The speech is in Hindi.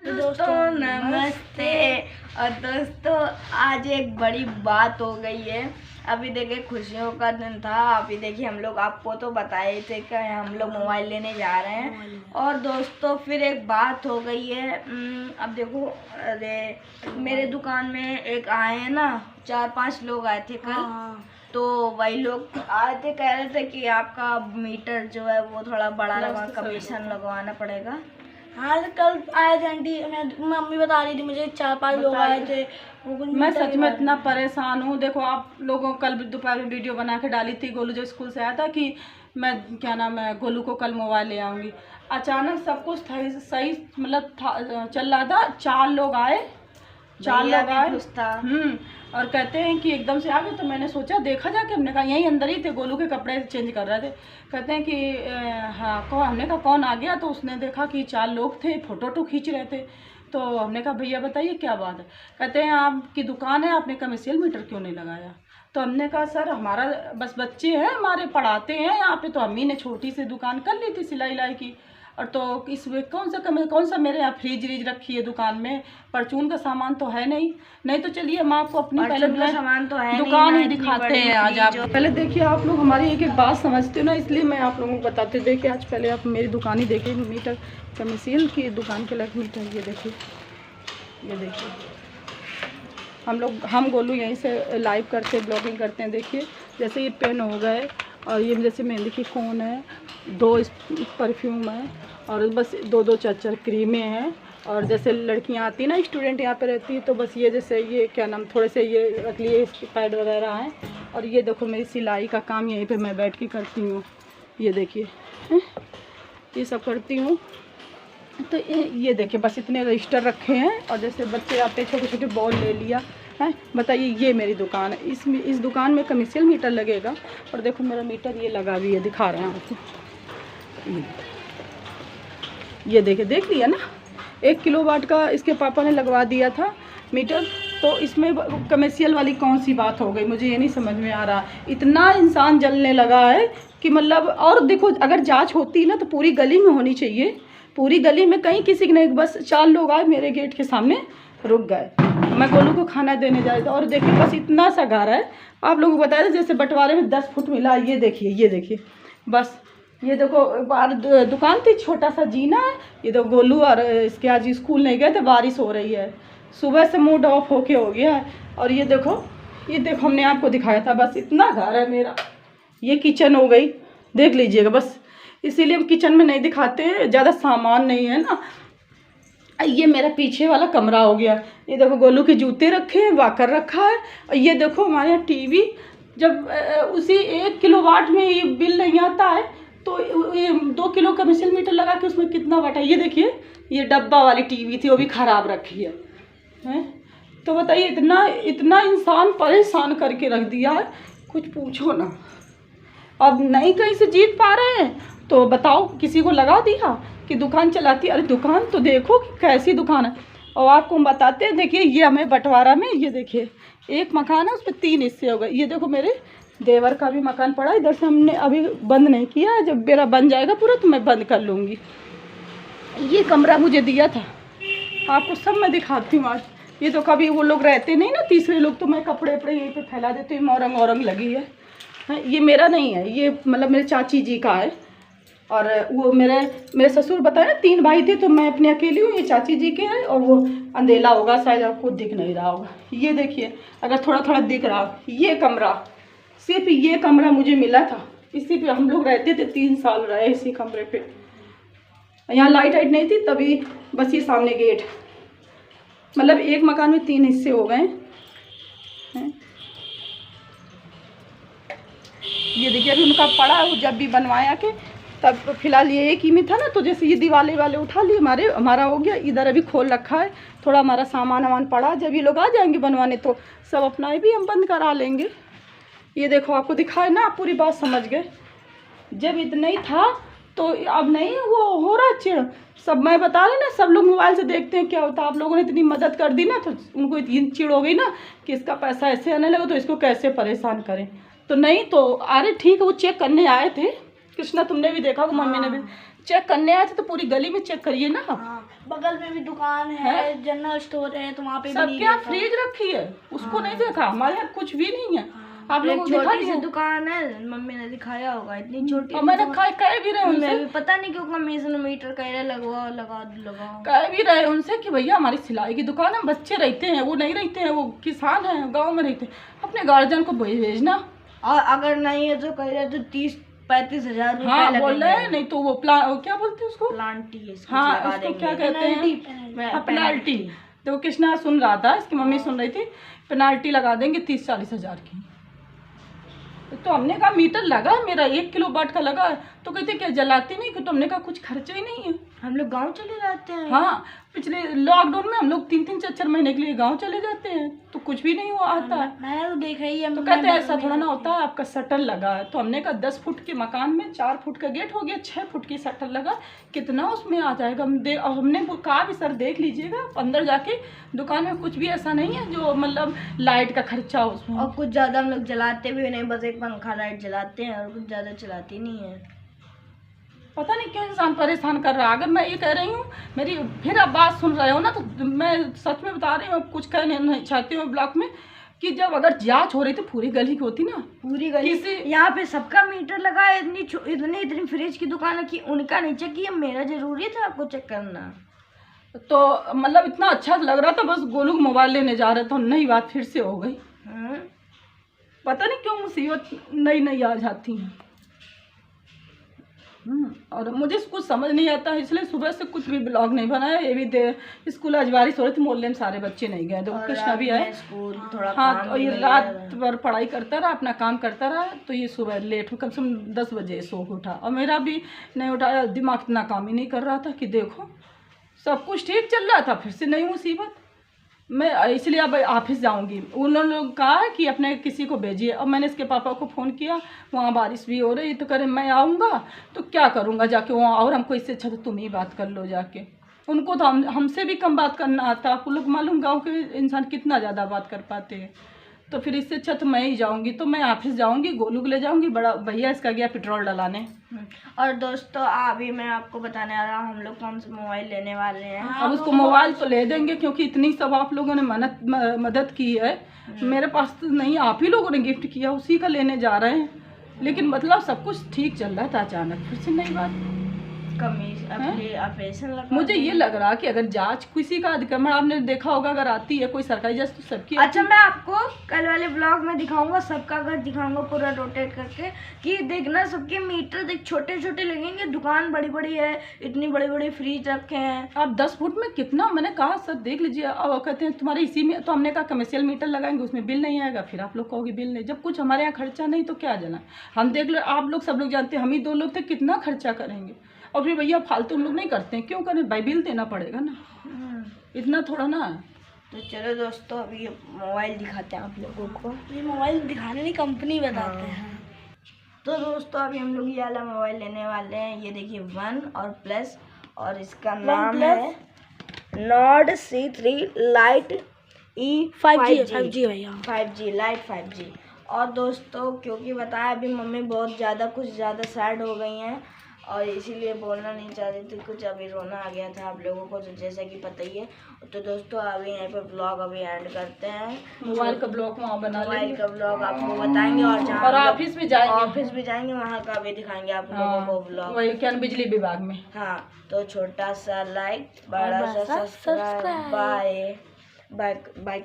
दोस्तों नमस्ते। और दोस्तों आज एक बड़ी बात हो गई है। अभी देखिए खुशियों का दिन था। अभी देखिए हम लोग आपको तो बताए थे कि हम लोग मोबाइल लेने जा रहे हैं। और दोस्तों फिर एक बात हो गई है। अब देखो, अरे मेरे दुकान में एक आए हैं ना, 4-5 लोग आए थे कल। तो वही लोग आए थे, कह रहे थे कि आपका मीटर जो है वो थोड़ा बड़ा लगा, कमीशन लगवाना पड़ेगा। हाँ कल आए थे आंटी, मम्मी बता रही थी मुझे 4-5 लोग आए थे। मैं सच में इतना परेशान हूँ। देखो आप लोगों कल दोपहर में वीडियो बना के डाली थी, गोलू जो स्कूल से आया था कि मैं क्या नाम है गोलू को कल मोबाइल ले आऊँगी। अचानक सब कुछ सही मतलब चल रहा था। 4 लोग आए और कहते हैं कि एकदम से आ गए। तो मैंने सोचा देखा जाके, हमने कहा यहीं अंदर ही थे, गोलू के कपड़े चेंज कर रहे थे। कहते हैं कि हाँ कौन, हमने कहा कौन आ गया। तो उसने देखा कि 4 लोग थे, फोटो खींच रहे थे। तो हमने कहा भैया बताइए क्या बात है। कहते हैं आपकी दुकान है, आपने कमर्शियल मीटर क्यों नहीं लगाया। तो हमने कहा सर हमारा बस बच्चे हैं हमारे पढ़ाते हैं यहाँ पे, तो अम्मी ने छोटी सी दुकान कर ली थी सिलाई की। और तो इसमें कौन सा मेरे यहाँ फ्रिज रखी है दुकान में, परचून का सामान तो है नहीं तो चलिए हम आपको अपनी पहले सामान तो है दुकान ही दिखाते हैं। आज आप पहले देखिए, आप लोग हमारी एक एक बात समझते हो ना, इसलिए मैं आप लोगों को बताते देखिए। आज पहले आप मेरी दुकान ही देखिए, मीटर कमर्शियल की दुकान के लग मीटर। ये देखिए हम गोलू यहीं से लाइव करते हैं, ब्लॉगिंग करते हैं। देखिए जैसे ये पेन हो गए, और ये जैसे मेहंदी की कोन है, 2 परफ्यूम है, और बस 2 4 क्रीमें हैं। और जैसे लड़कियां आती हैं ना, स्टूडेंट यहाँ पे रहती है, तो बस ये जैसे ये क्या नाम थोड़े से ये रख लिए, इसके पैड वगैरह हैं। और ये देखो मेरी सिलाई का काम यहीं पे मैं बैठ के करती हूँ। ये देखिए ये सब करती हूँ। तो ये देखिए बस इतने रजिस्टर रखे हैं। और जैसे बच्चे आते हैं छोटे छोटे बॉल ले लिया है। बताइए ये मेरी दुकान है, इस दुकान में कमर्शियल मीटर लगेगा। और देखो मेरा मीटर ये लगा भी है, दिखा रहे हैं आपको। ये देखिए, देख लिया ना, 1 किलोवाट का इसके पापा ने लगवा दिया था मीटर। तो इसमें कमर्शियल वाली कौन सी बात हो गई, मुझे ये नहीं समझ में आ रहा। इतना इंसान जलने लगा है कि मतलब। और देखो अगर जांच होती ना तो पूरी गली में होनी चाहिए, पूरी गली में। कहीं किसी ने, बस 4 लोग आए मेरे गेट के सामने रुक गए। मैं गोलू को खाना देने जा रही थी, और देखिए बस इतना सा घर है। आप लोगों को बताया था जैसे बंटवारे में 10 फुट मिला। ये देखिए बस। ये देखो बाहर दुकान थी, छोटा सा जीना है। ये तो गोलू और इसके आज स्कूल नहीं गए थे, बारिश हो रही है, सुबह से मूड ऑफ होके हो गया है। और ये देखो हमने आपको दिखाया था, बस इतना घर है मेरा। ये किचन हो गई, देख लीजिएगा बस। इसीलिए हम किचन में नहीं दिखाते, ज़्यादा सामान नहीं है ना। ये मेरा पीछे वाला कमरा हो गया। ये देखो गोलू के जूते रखे हैं, वाकर रखा है। और ये देखो हमारे यहाँ टीवी, जब उसी 1 किलोवाट में ये बिल नहीं आता है, तो ये 2 किलो कमर्शियल मीटर लगा के उसमें कितना वाट है। ये देखिए ये डब्बा वाली टीवी थी, वो भी ख़राब रखी है। तो बताइए इतना इंसान परेशान करके रख दिया है, कुछ पूछो ना। अब नहीं कहीं से जीत पा रहे हैं तो बताओ किसी को लगा दिया कि दुकान चलाती है। अरे दुकान तो देखो कि कैसी दुकान है। और आपको हम बताते हैं, देखिए ये हमें बंटवारा में, ये देखिए एक मकान है, उस पर 3 हिस्से हो गए। ये देखो मेरे देवर का भी मकान पड़ा, इधर से हमने अभी बंद नहीं किया। जब मेरा बन जाएगा पूरा तो मैं बंद कर लूँगी। ये कमरा मुझे दिया था, आपको सब मैं दिखाती हूँ आज। ये तो कभी वो लोग रहते नहीं ना, तीसरे लोग, तो मैं कपड़े यहीं पर फैला देती हूँ। औरंग लगी है। ये मेरा नहीं है, ये मतलब मेरे चाची जी का है। और वो मेरे ससुर बताए ना 3 भाई थे, तो मैं अपने अकेली हूँ। ये चाची जी के हैं। और वो अंधेला होगा शायद, आपको दिख नहीं रहा होगा। ये देखिए अगर थोड़ा दिख रहा हो, ये कमरा, सिर्फ ये कमरा मुझे मिला था, इसी पे हम लोग रहते थे। 3 साल रहे इसी कमरे पे। यहाँ लाइट नहीं थी तभी, बस ये सामने गेट। मतलब एक मकान में 3 हिस्से हो गए हैं। ये देखिए अभी उनका पड़ा है, जब भी बनवाया के तब फिलहाल ये एक ही में था ना। तो जैसे ये दीवाले वाले उठा लिए, हमारा हो गया। इधर अभी खोल रखा है, थोड़ा हमारा सामान पड़ा। जब ये लोग आ जाएंगे बनवाने तो सब अपना भी हम बंद करा लेंगे। ये देखो आपको दिखाए ना, आप पूरी बात समझ गए। जब इतना ही था तो अब नहीं वो हो रहा चिड़। सब मैं बता रही ना, सब लोग मोबाइल से देखते हैं क्या होता है। आप लोगों ने इतनी मदद कर दी ना, तो उनको इतनी चिड़ हो गई ना कि इसका पैसा ऐसे आने लगा, तो इसको कैसे परेशान करें। तो नहीं तो अरे ठीक है, वो चेक करने आए थे। कृष्णा तुमने भी देखा, मम्मी ने भी, चेक करने आए थे तो पूरी गली में चेक करिए ना। हाँ, बगल में भी दुकान है, जनरल स्टोर है, तो वहाँ पे भी सब नहीं क्या देखा। फ्रिज रखी है उसको नहीं देखा। हमारे यहाँ कुछ भी नहीं है। आप एक लोगों को दिखा छोटी सी दिया। दुकान है, मम्मी ने दिखाया होगा, इतनी छोटी। और मैंने कह भी रहे मैं उनसे, भी पता नहीं क्यों कमीशन मीटर कह रहे लगवाओ लगाओ। कह भी रहे उनसे कि भैया हमारी सिलाई की दुकान है, बच्चे रहते हैं, वो नहीं रहते हैं, वो किसान हैं, गांव में रहते हैं, अपने गार्जियन को भेजना। और अगर नहीं है तो कह रहे तो 30-35 हजार हाँ रुपए बोल रहे हैं, नहीं तो वो क्या बोलते हैं उसको, प्लांटी हाँ उसको क्या कहते हैं, पेनाल्टी। तो कृष्णा सुन रहा था, इसकी मम्मी सुन रही थी, पेनाल्टी लगा देंगे 30-40 हजार की। तो हमने कहा मीटर लगा मेरा 1 किलो वाट का लगा, तो कहते क्या जलाते नहीं, तो हमने कहा कुछ खर्चा ही नहीं है। हम लोग गांव चले जाते हैं। हाँ, पिछले लॉकडाउन में हम लोग 3-3 4-4 महीने के लिए गांव चले जाते हैं, तो कुछ भी नहीं हुआ आता है। मैंने तो देखा ही है। तो कहते हैं ऐसा थोड़ा ना होता है, आपका शटर लगा है। तो हमने कहा 10 फुट के मकान में 4 फुट का गेट हो गया, 6 फुट की शटर लगा, कितना उसमें आ जाएगा। हमने कहा भी सर देख लीजिएगा अंदर जाके, दुकान में कुछ भी ऐसा नहीं है जो मतलब लाइट का खर्चा हो उसमें। और कुछ ज्यादा हम लोग जलाते भी नहीं, बस एक पंखा लाइट जलाते हैं और कुछ ज्यादा चलाते नहीं है। पता नहीं क्यों इंसान परेशान कर रहा है। अगर मैं ये कह रही हूँ, मेरी फिर आप बात सुन रहे हो ना, तो मैं सच में बता रही हूँ, कुछ कहने नहीं चाहती हूँ ब्लॉक में, कि जब अगर जांच हो रही तो पूरी गली की होती ना, पूरी गली। यहाँ पे सबका मीटर लगा है, इतनी फ्रिज की दुकान रखी, उनका नहीं चेक किया, मेरा जरूरी था आपको चेक करना। तो मतलब इतना अच्छा लग रहा था, बस गोलू को मोबाइल लेने जा रहे थे, नई बात फिर से हो गई। पता नहीं क्यों मुसीबत नई नई आ जाती है। और मुझे कुछ समझ नहीं आता, इसलिए सुबह से कुछ भी ब्लॉग नहीं बनाया। ये भी स्कूल आज बारिश हो रही थी, मोहल्ले में सारे बच्चे नहीं गए, तो कृष्णा भी आए स्कूल थोड़ा। हाँ, तो ये रात भर पढ़ाई करता रहा, अपना काम करता रहा, तो ये सुबह लेट हो, कम से कम 10 बजे सो के उठा। और मेरा भी नहीं उठाया, दिमाग इतना काम ही नहीं कर रहा था कि देखो सब कुछ ठीक चल रहा था, फिर से नई मुसीबत। मैं इसलिए अब ऑफिस जाऊंगी। उन्होंने लोग कहा है कि अपने किसी को भेजिए। अब मैंने इसके पापा को फ़ोन किया, वहाँ बारिश भी हो रही, तो कह रहे मैं आऊँगा तो क्या करूँगा जाके वहाँ, और हमको इससे अच्छा तो तुम ही बात कर लो जाके। उनको तो हमसे भी कम बात करना आता। आपको लोग मालूम गाँव के इंसान कितना ज़्यादा बात कर पाते हैं। तो फिर इससे अच्छा तो मैं ही जाऊँगी। तो मैं ऑफिस जाऊँगी, गोलू को ले जाऊँगी, बड़ा भैया इसका गया पेट्रोल डलाने। और दोस्तों अभी मैं आपको बताने आ रहा हूँ हम लोग कौन सा मोबाइल लेने वाले हैं। अब उसको मोबाइल तो ले देंगे, क्योंकि इतनी सब आप लोगों ने मदद की है। मेरे पास तो नहीं, आप ही लोगों ने गिफ्ट किया, उसी का लेने जा रहे हैं। लेकिन मतलब सब कुछ ठीक चल रहा था, अचानक फिर से नई बात। ऑपरेशन लगा। मुझे ये लग रहा कि अगर जांच किसी का अतिक्रमण आपने देखा होगा, अगर आती है कोई सरकारी जांच तो सबकी। अच्छा, मैं आपको कल वाले ब्लॉग में दिखाऊंगा, सबका घर दिखाऊंगा पूरा रोटेट करके, कि देखना सबके मीटर देख छोटे छोटे लगेंगे, दुकान बड़ी बड़ी है, इतनी बड़ी बड़ी फ्रिज रखे हैं। आप 10 फुट में कितना, मैंने कहा सर देख लीजिए। अब कहते हैं तुम्हारे इसी में, तो हमने कहा कमर्शियल मीटर लगाएंगे उसमें बिल नहीं आएगा। फिर आप लोग कहोगे बिल नहीं, जब कुछ हमारे यहाँ खर्चा नहीं तो क्या जला। हम देख लो, आप लोग सब लोग जानते हैं, हम ही 2 लोग थे, कितना खर्चा करेंगे। और फिर भैया फालतू हम लोग नहीं करते हैं, क्यों करें भाई, बिल देना पड़ेगा ना, इतना थोड़ा ना। तो चलो दोस्तों अभी मोबाइल दिखाते हैं आप लोगों को। ये मोबाइल दिखाने नहीं, कंपनी बताते हैं। तो दोस्तों अभी हम लोग ये वाला मोबाइल लेने वाले हैं। ये देखिए 1 और प्लस, और इसका नाम है Nord C3 light E 5G भैया, 5G लाइट 5G। और दोस्तों क्योंकि बताया अभी मम्मी बहुत ज़्यादा कुछ ज़्यादा सैड हो गई हैं, और इसीलिए बोलना नहीं चाह रही थी कुछ, अभी रोना आ गया था आप लोगों को, तो जैसा कि पता ही है। तो दोस्तों अभी यहाँ पे ब्लॉग अभी एंड करते हैं। मोबाइल का ब्लॉग वहाँ बना लेंगे, मोबाइल का ब्लॉग आपको बताएंगे, और जहाँ ऑफिस भी जाएंगे, वहाँ का भी दिखाएंगे आप लोगों को ब्लॉग। वही क्या, बिजली विभाग में। हाँ, तो छोटा सा लाइक, बड़ा सा सब्सक्राइब। Bye bye bye.